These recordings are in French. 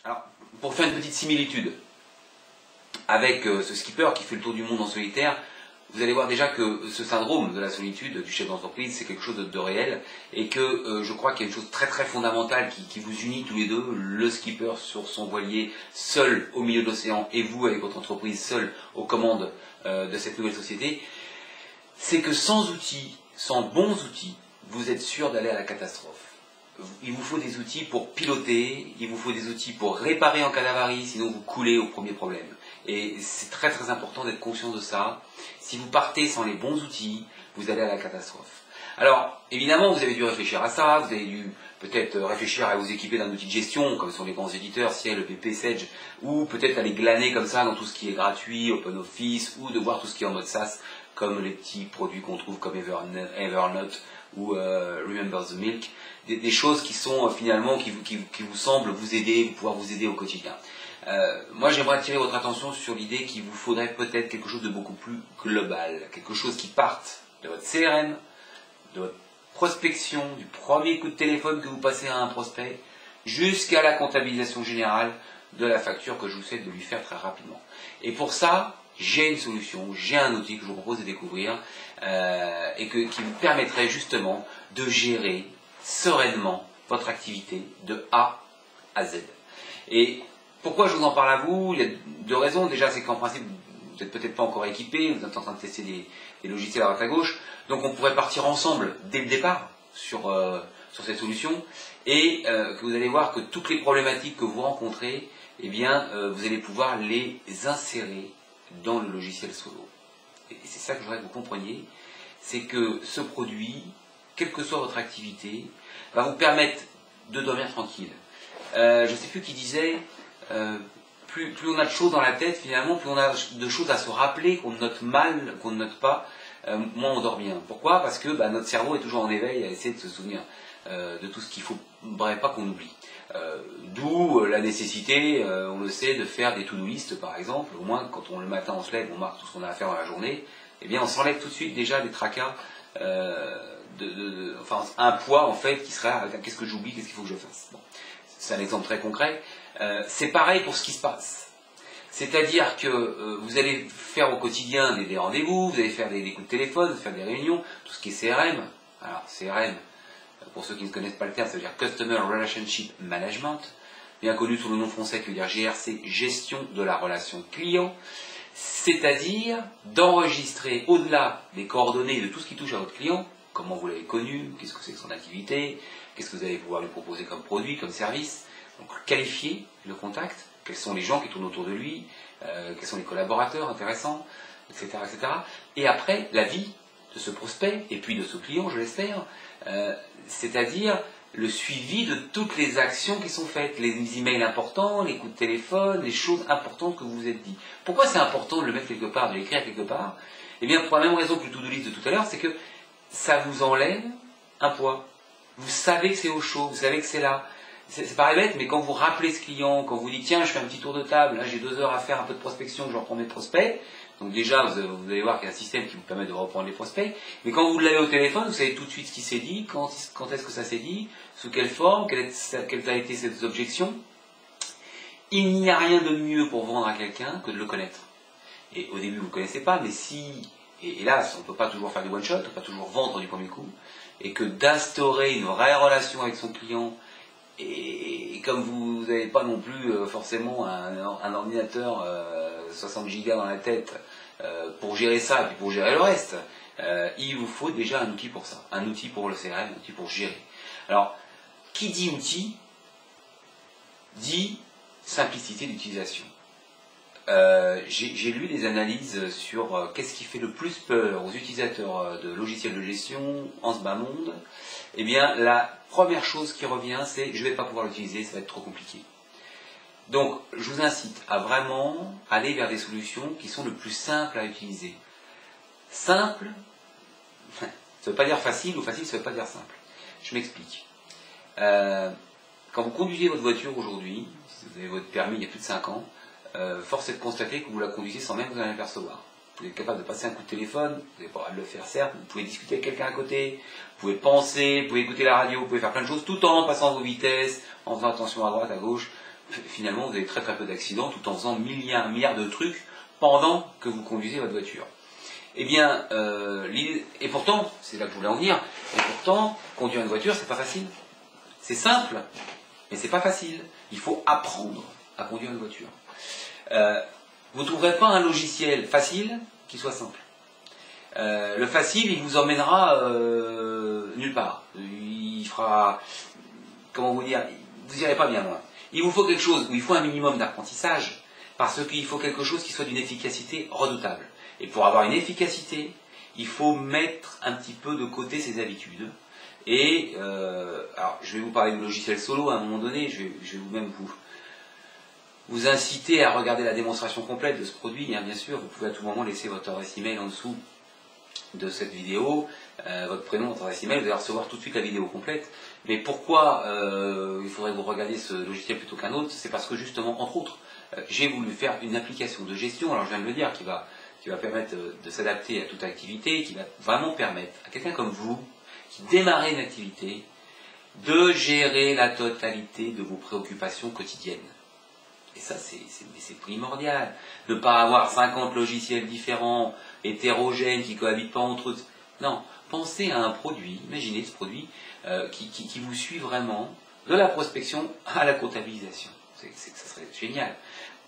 Alors, pour faire une petite similitude avec ce skipper qui fait le tour du monde en solitaire, vous allez voir déjà que ce syndrome de la solitude du chef d'entreprise, c'est quelque chose de réel, et que je crois qu'il y a une chose très très fondamentale qui vous unit tous les deux, le skipper sur son voilier, seul au milieu de l'océan, et vous avec votre entreprise, seul aux commandes de cette nouvelle société, c'est que sans outils, sans bons outils, vous êtes sûr d'aller à la catastrophe. Il vous faut des outils pour piloter, il vous faut des outils pour réparer en cas d'avarie, sinon vous coulez au premier problème. Et c'est très très important d'être conscient de ça. Si vous partez sans les bons outils, vous allez à la catastrophe. Alors, évidemment, vous avez dû réfléchir à ça, vous avez dû peut-être réfléchir à vous équiper d'un outil de gestion, comme sont les grands éditeurs, Ciel, EPP, Sage, ou peut-être aller glaner comme ça dans tout ce qui est gratuit, OpenOffice, ou de voir tout ce qui est en mode SaaS, comme les petits produits qu'on trouve comme Evernote ou Remember the Milk, des choses qui sont finalement, qui vous semblent vous aider, pouvoir vous aider au quotidien. Moi, j'aimerais attirer votre attention sur l'idée qu'il vous faudrait peut-être quelque chose de beaucoup plus global, quelque chose qui parte de votre CRM, de votre prospection, du premier coup de téléphone que vous passez à un prospect, jusqu'à la comptabilisation générale de la facture que je vous souhaite de lui faire très rapidement. Et pour ça, j'ai une solution, j'ai un outil que je vous propose de découvrir et qui vous permettrait justement de gérer sereinement votre activité de A à Z. Et pourquoi je vous en parle à vous? Il y a deux raisons. Déjà, c'est qu'en principe, vous n'êtes peut-être pas encore équipé, vous êtes en train de tester des logiciels à droite à gauche, donc on pourrait partir ensemble dès le départ sur cette solution, et que vous allez voir que toutes les problématiques que vous rencontrez, eh bien, vous allez pouvoir les insérer dans le logiciel Solo. Et c'est ça que je voudrais que vous compreniez, c'est que ce produit, quelle que soit votre activité, va vous permettre de dormir tranquille. Je ne sais plus qui disait, plus on a de choses dans la tête, finalement, plus on a de choses à se rappeler, qu'on note mal, qu'on ne note pas, moins on dort bien. Pourquoi? Parce que notre cerveau est toujours en éveil à essayer de se souvenir de tout ce qu'il ne faudrait pas qu'on oublie. D'où la nécessité, on le sait, de faire des to-do list par exemple. Au moins, quand le matin on se lève, on marque tout ce qu'on a à faire dans la journée, eh bien on s'enlève tout de suite déjà des tracas, enfin un poids en fait qui serait qu'est-ce que j'oublie, qu'est-ce qu'il faut que je fasse. Bon. C'est un exemple très concret. C'est pareil pour ce qui se passe. C'est-à-dire que vous allez faire au quotidien des rendez-vous, vous allez faire des coups de téléphone, faire des réunions, tout ce qui est CRM. Alors CRM, pour ceux qui ne connaissent pas le terme, ça veut dire Customer Relationship Management, bien connu sous le nom français qui veut dire GRC, gestion de la relation client. C'est-à-dire d'enregistrer au-delà des coordonnées de tout ce qui touche à votre client, comment vous l'avez connu, qu'est-ce que c'est que son activité, qu'est-ce que vous allez pouvoir lui proposer comme produit, comme service. Donc qualifier le contact, quels sont les gens qui tournent autour de lui, quels sont les collaborateurs intéressants, etc., etc. Et après, la vie de ce prospect, et puis de ce client, je l'espère, c'est-à-dire le suivi de toutes les actions qui sont faites, les emails importants, les coups de téléphone, les choses importantes que vous vous êtes dit. Pourquoi c'est important de le mettre quelque part, de l'écrire quelque part? Eh bien, pour la même raison que le to-do list de tout à l'heure, c'est que ça vous enlève un poids. Vous savez que c'est au chaud, vous savez que c'est là. C'est paraît bête, mais quand vous rappelez ce client, quand vous dites tiens, je fais un petit tour de table, là j'ai 2 heures à faire un peu de prospection, je reprends mes prospects, donc déjà vous allez voir qu'il y a un système qui vous permet de reprendre les prospects, mais quand vous l'avez au téléphone, vous savez tout de suite ce qui s'est dit, quand est-ce que ça s'est dit, sous quelle forme, quelles a été ces objections. Il n'y a rien de mieux pour vendre à quelqu'un que de le connaître. Et au début vous ne le connaissez pas, mais si, et hélas, on ne peut pas toujours faire du one shot, on ne peut pas toujours vendre du premier coup, et que d'instaurer une vraie relation avec son client, et comme vous n'avez pas non plus forcément un ordinateur 60 gigas dans la tête pour gérer ça et puis pour gérer le reste, il vous faut déjà un outil pour ça, un outil pour le CRM, un outil pour gérer. Alors, qui dit outil, dit simplicité d'utilisation. J'ai lu des analyses sur qu'est-ce qui fait le plus peur aux utilisateurs de logiciels de gestion en ce bas monde. Eh bien, la première chose qui revient, c'est je ne vais pas pouvoir l'utiliser, ça va être trop compliqué. Donc, je vous incite à vraiment aller vers des solutions qui sont le plus simples à utiliser. Simple, ça ne veut pas dire facile, ou facile, ça ne veut pas dire simple. Je m'explique. Quand vous conduisez votre voiture aujourd'hui, si vous avez votre permis il y a plus de 5 ans, force est de constater que vous la conduisez sans même vous en apercevoir. Vous êtes capable de passer un coup de téléphone, vous n'avez pas le droit de le faire certes, vous pouvez discuter avec quelqu'un à côté, vous pouvez penser, vous pouvez écouter la radio, vous pouvez faire plein de choses tout en passant vos vitesses, en faisant attention à droite, à gauche, finalement vous avez très très peu d'accidents tout en faisant milliards de trucs pendant que vous conduisez votre voiture. Eh bien, et pourtant, c'est là que je voulais en venir, et pourtant, conduire une voiture, c'est pas facile. C'est simple, mais c'est pas facile. Il faut apprendre à conduire une voiture. Vous ne trouverez pas un logiciel facile qui soit simple. Le facile, il vous emmènera nulle part. Il fera, comment vous dire, vous n'irez pas bien loin. Il vous faut quelque chose où il faut un minimum d'apprentissage, parce qu'il faut quelque chose qui soit d'une efficacité redoutable. Et pour avoir une efficacité, il faut mettre un petit peu de côté ses habitudes. Et alors, je vais vous parler du logiciel Solo à un moment donné. Je vais vous-même vous inciter à regarder la démonstration complète de ce produit. Hein, bien sûr, vous pouvez à tout moment laisser votre adresse email en dessous de cette vidéo, votre prénom, votre adresse email. Vous allez recevoir tout de suite la vidéo complète. Mais pourquoi il faudrait que vous regardiez ce logiciel plutôt qu'un autre? C'est parce que justement, entre autres, j'ai voulu faire une application de gestion. Alors, je viens de le dire, qui va permettre de s'adapter à toute activité, qui va vraiment permettre à quelqu'un comme vous, qui démarrez une activité, de gérer la totalité de vos préoccupations quotidiennes. Et ça, c'est primordial. Ne pas avoir 50 logiciels différents, hétérogènes, qui ne cohabitent pas entre eux. Non, pensez à un produit, imaginez ce produit qui vous suit vraiment, de la prospection à la comptabilisation. Ça serait génial.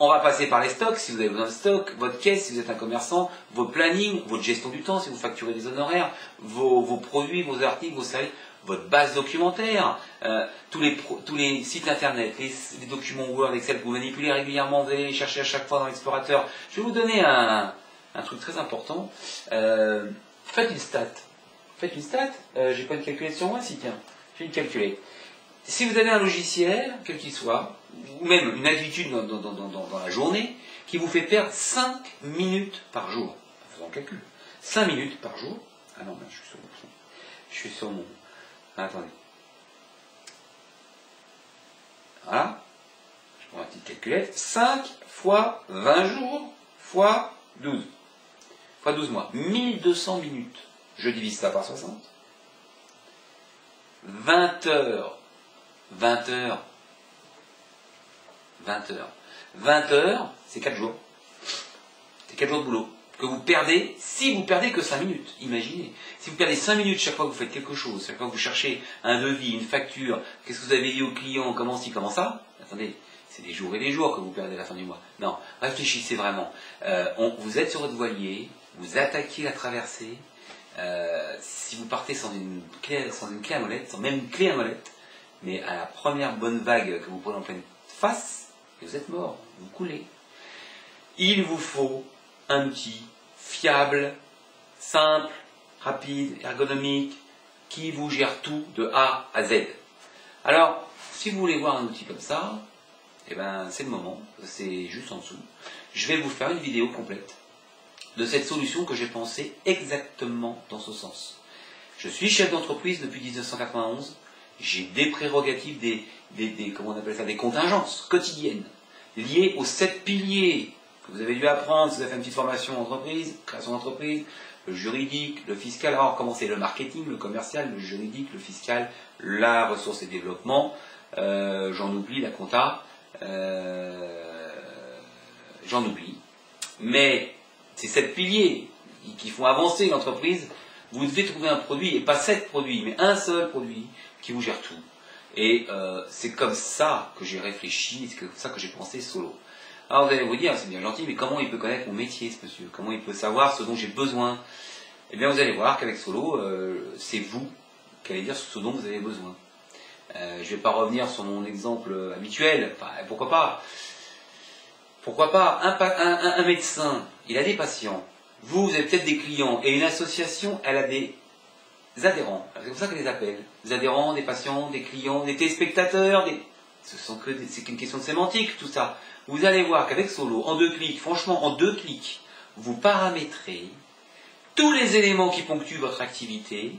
On va passer par les stocks, si vous avez besoin de stock, votre caisse, si vous êtes un commerçant, vos plannings, votre gestion du temps, si vous facturez des honoraires, vos produits, vos articles, vos services, votre base documentaire, tous les sites internet, les documents Word, Excel que vous manipulez régulièrement, vous allez les chercher à chaque fois dans l'explorateur. Je vais vous donner un truc très important. Faites une stat. Faites une stat. J'ai pas une calculette sur moi, si tiens. J'ai une calculette. Si vous avez un logiciel, quel qu'il soit, ou même une habitude dans la journée, qui vous fait perdre 5 minutes par jour, en faisant le calcul, 5 minutes par jour, ah non, je suis sur mon, attendez, voilà, je prends ma petite calculette, 5 fois 20 jours, fois 12, fois 12 mois, 1200 minutes, je divise ça par 60, 20 heures, 20 heures, 20 heures. 20 heures, c'est 4 jours. C'est 4 jours de boulot. Que vous perdez, si vous perdez que 5 minutes. Imaginez. Si vous perdez 5 minutes chaque fois que vous faites quelque chose, chaque fois que vous cherchez un devis, une facture, qu'est-ce que vous avez dit au client, comment ci, comment ça, attendez, c'est des jours et des jours que vous perdez à la fin du mois. Non, réfléchissez vraiment. Vous êtes sur votre voilier, vous attaquez la traversée. Si vous partez sans une clé à molette, sans même une clé à molette, mais à la première bonne vague que vous prenez en pleine face, vous êtes mort, vous coulez. Il vous faut un outil fiable, simple, rapide, ergonomique, qui vous gère tout de A à Z. Alors, si vous voulez voir un outil comme ça, eh ben, c'est le moment, c'est juste en dessous. Je vais vous faire une vidéo complète de cette solution que j'ai pensée exactement dans ce sens. Je suis chef d'entreprise depuis 1991. J'ai des prérogatives, comment on appelle ça, des contingences quotidiennes liées aux 7 piliers que vous avez dû apprendre si vous avez fait une petite formation entreprise, création d'entreprise, le juridique, le fiscal. Alors, comment c'est le marketing, le commercial, le juridique, le fiscal, la ressource et développement, j'en oublie, la compta, j'en oublie. Mais ces 7 piliers qui font avancer l'entreprise, vous devez trouver un produit, et pas 7 produits, mais un seul produit qui vous gère tout. Et c'est comme ça que j'ai réfléchi, c'est comme ça que j'ai pensé Solo. Alors vous allez vous dire, c'est bien gentil, mais comment il peut connaître mon métier, ce monsieur? Comment il peut savoir ce dont j'ai besoin? Eh bien vous allez voir qu'avec Solo, c'est vous qui allez dire ce dont vous avez besoin. Je ne vais pas revenir sur mon exemple habituel, enfin, pourquoi pas? Pourquoi pas un médecin, il a des patients, vous avez peut-être des clients, et une association, elle a des adhérents, c'est comme ça qu'elle les appelle, des adhérents, des patients, des clients, des téléspectateurs, c'est qu'une question de sémantique tout ça. Vous allez voir qu'avec Solo, en 2 clics, franchement en 2 clics, vous paramétrez tous les éléments qui ponctuent votre activité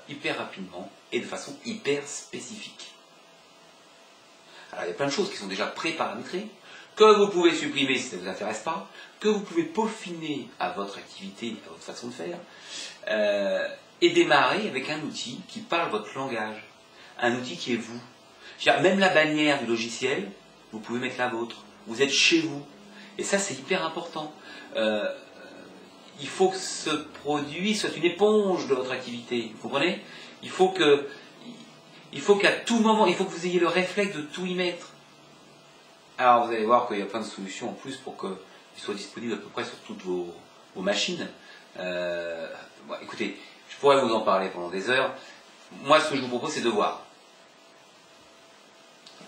hyper rapidement et de façon hyper spécifique. Alors il y a plein de choses qui sont déjà pré-paramétrées, que vous pouvez supprimer si ça ne vous intéresse pas, que vous pouvez peaufiner à votre activité, à votre façon de faire, et démarrer avec un outil qui parle votre langage, un outil qui est vous. Même la bannière du logiciel, vous pouvez mettre la vôtre. Vous êtes chez vous. Et ça, c'est hyper important. Il faut que ce produit soit une éponge de votre activité. Vous comprenez? Il faut qu'à tout moment, il faut que vous ayez le réflexe de tout y mettre. Alors, vous allez voir qu'il y a plein de solutions en plus pour qu'il soit disponible à peu près sur toutes vos machines. Bon, écoutez, je pourrais vous en parler pendant des heures. Moi, ce que je vous propose, c'est de voir.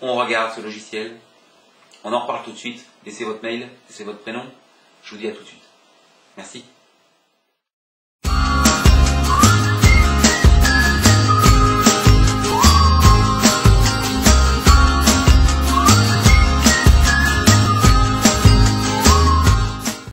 On regarde ce logiciel. On en reparle tout de suite. Laissez votre mail, laissez votre prénom. Je vous dis à tout de suite. Merci.